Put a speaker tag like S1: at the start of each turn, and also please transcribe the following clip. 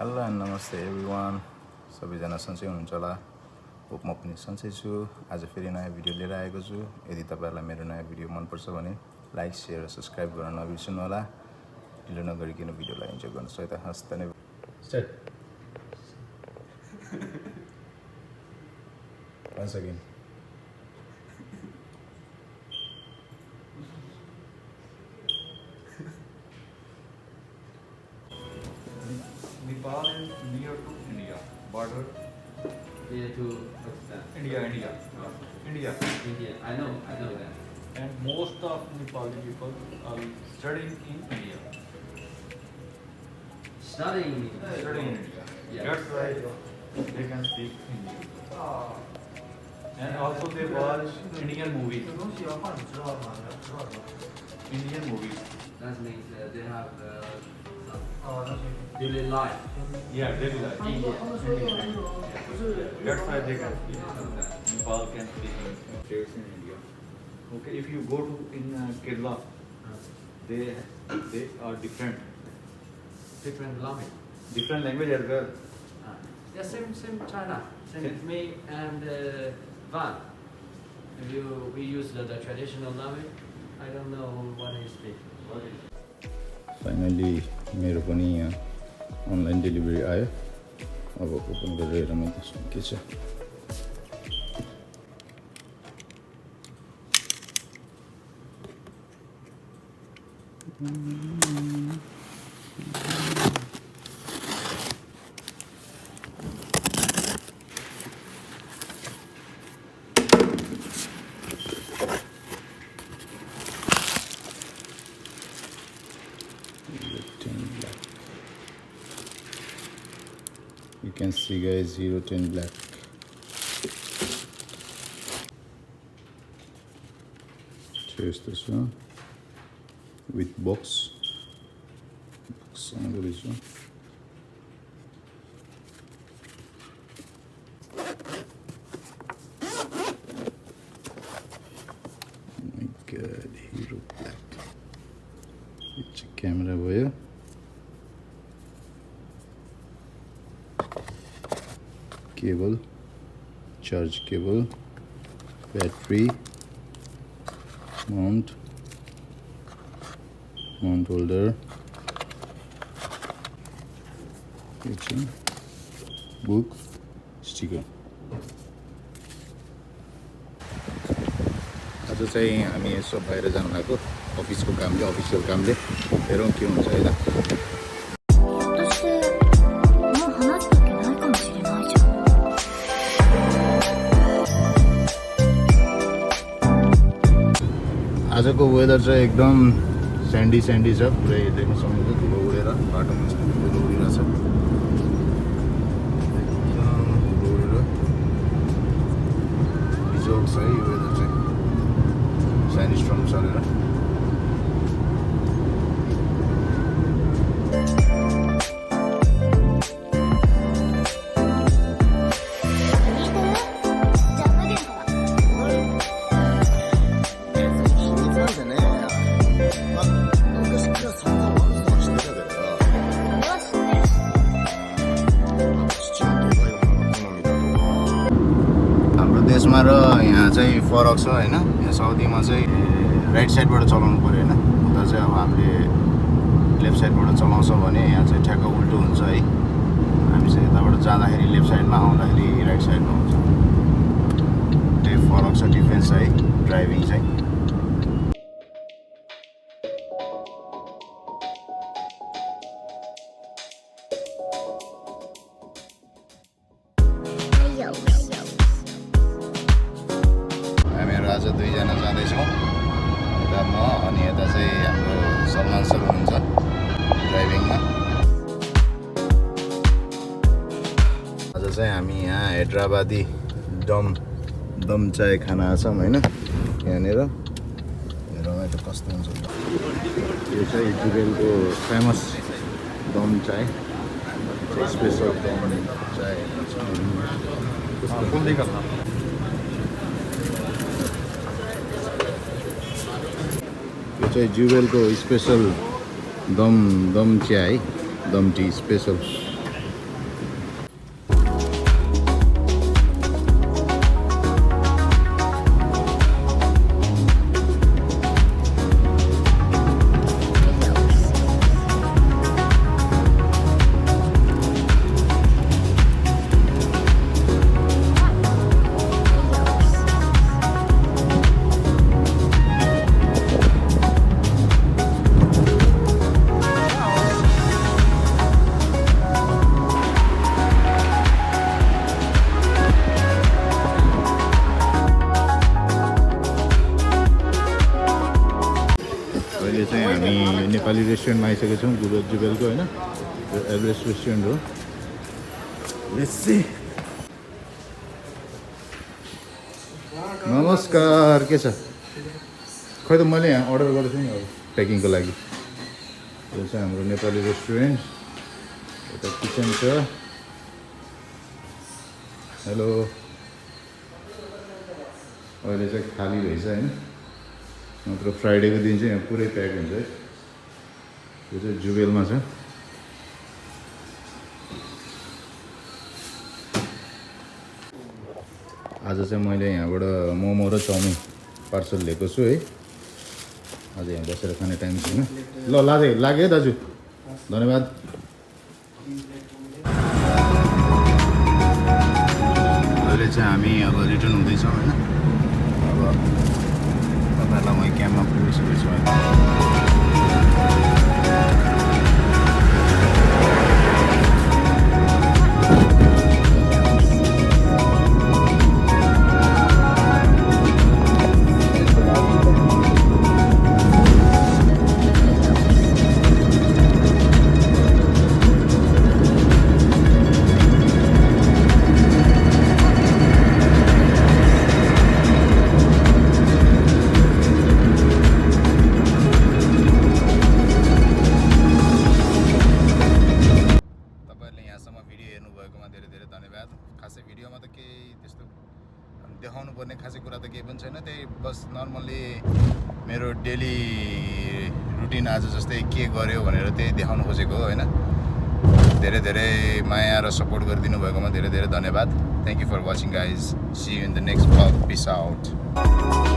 S1: Hello and नमस्ते everyone सबैजना सन्चै हुनुहुन्छ होला होप म पनि सन्चै छु आज फेरि नयाँ भिडियो लिएर आएको छु यदि तपाईहरुलाई मेरो नयाँ भिडियो मनपर्छ भने लाइक शेयर र सब्स्क्राइब गर्न नबिर्सनु होला ढिलो नगरिकन भिडियोलाई इन्जोय गर्नुहोस् है त हस् धन्यवाद start once again
S2: Nepal is near to India, border.
S3: Near to Pakistan.
S2: India.
S3: I know that.
S2: And most of Nepali people are studying in India.
S3: Studying in
S2: Studying in India.
S3: Yeah.
S2: That's why they can speak Hindi. And also they watch Indian movies. Indian movies.
S3: That means they have daily life.
S2: Yeah, daily life.
S3: India.
S2: That's why they can speak. Nepal can speak in states in India. Okay, if you go to in Kerala, they are different.
S3: Different language.
S2: Different language as well.
S3: Yeah, same China. Same with me and Van. We use the traditional language. I don't know what he speak.
S1: Finally मेरो पनि यहाँ online delivery आयो अब open गरेर हेरौँ त्यसमा के छ You can see guys 010 black. Here's this one with box on this one. Oh my god, hero black. It's a camera wire. Cable, charge cable, battery, mount holder, book, sticker. आज चाहिँ हामी यसो बाहिर जानु लागेको अफिसको कामले अफिसियल कामले हेरौँ के हुन्छ है त आजको वेदर चाहिँ एकदम स्यान्डी छ पुरै देख्न सक्नुहुन्छ धुलो उडेर बाटोमा धुलो उडिरहेछ एकदम धुलो उडेर बिजोग छ है यो वेदर चाहिँ स्यान्डी स्ट्रम चलेर देशमा र यहाँ चाहिँ फरक छ हैन यहाँ साउदीमा चाहिँ राइट साइडबाट चलाउनु पर्यो हैन उता चाहिँ अब हामीले लेफ्ट साइडबाट चलाउँछ भने यहाँ चाहिँ ठ्याक्क उल्टो हुन्छ है हामी चाहिँ यताबाट जाँदाखेरि लेफ्ट साइडमा आउँदाखेरि राइट साइडमा हुन्छ त्यही फरक छ डिफरेन्स है ड्राइभिङ चाहिँ आज दुईजना जाँदैछौँ यता म अनि यता चाहिँ हाम्रो सलमान सर हुनुहुन्छ ड्राइभिङमा आज चाहिँ हामी यहाँ हैदराबादी दम चाय खान आछौँ हैन यहाँनिर हेरौँ है त कस्तो हुन्छ यो चाहिँ जुबेलको फेमस दम चाय स्पेसल दम चाय यो चाहिँ जुबेलको स्पेसल दम चिया है दम टी स्पेसल अहिले चाहिँ हामी नेपाली रेस्टुरेन्टमा आइसकेको छौँ जुबेलको होइन यो एभरेस्ट रेस्टुरेन्ट हो नमस्कार के छ खै त मैले यहाँ अर्डर गरेको थिएँ नि अब प्याकिङको लागि यो चाहिँ हाम्रो नेपाली रेस्टुरेन्ट यता किचन छ हेलो अहिले चाहिँ खाली रहेछ होइन नत्र फ्राइडेको दिन चाहिँ यहाँ पुरै प्याक हुन्छ है यो चाहिँ जुबेलमा छ आज चाहिँ मैले यहाँबाट मोमो र चाउमिन पार्सल लिएको छु है आज यहाँ बसेर खाने टाइम छैन ल लाग्यो है दाजु धन्यवाद अहिले चाहिँ हामी अब रिटर्न हुँदैछौँ होइन अब तपाईँहरूलाई म क्याम्पमा पुगिसकेको छु होइन खासै भिडियोमा त केही त्यस्तो देखाउनु पर्ने खासै कुरा त केही पनि छैन त्यही बस नर्मल्ली मेरो डेली रुटिन आज जस्तै के गर्यो भनेर त्यही देखाउनु खोजेको हो होइन धेरै धेरै माया र सपोर्ट गरिदिनु भएकोमा धेरै धेरै धन्यवाद thank you for watching guys see you in the next blog peace out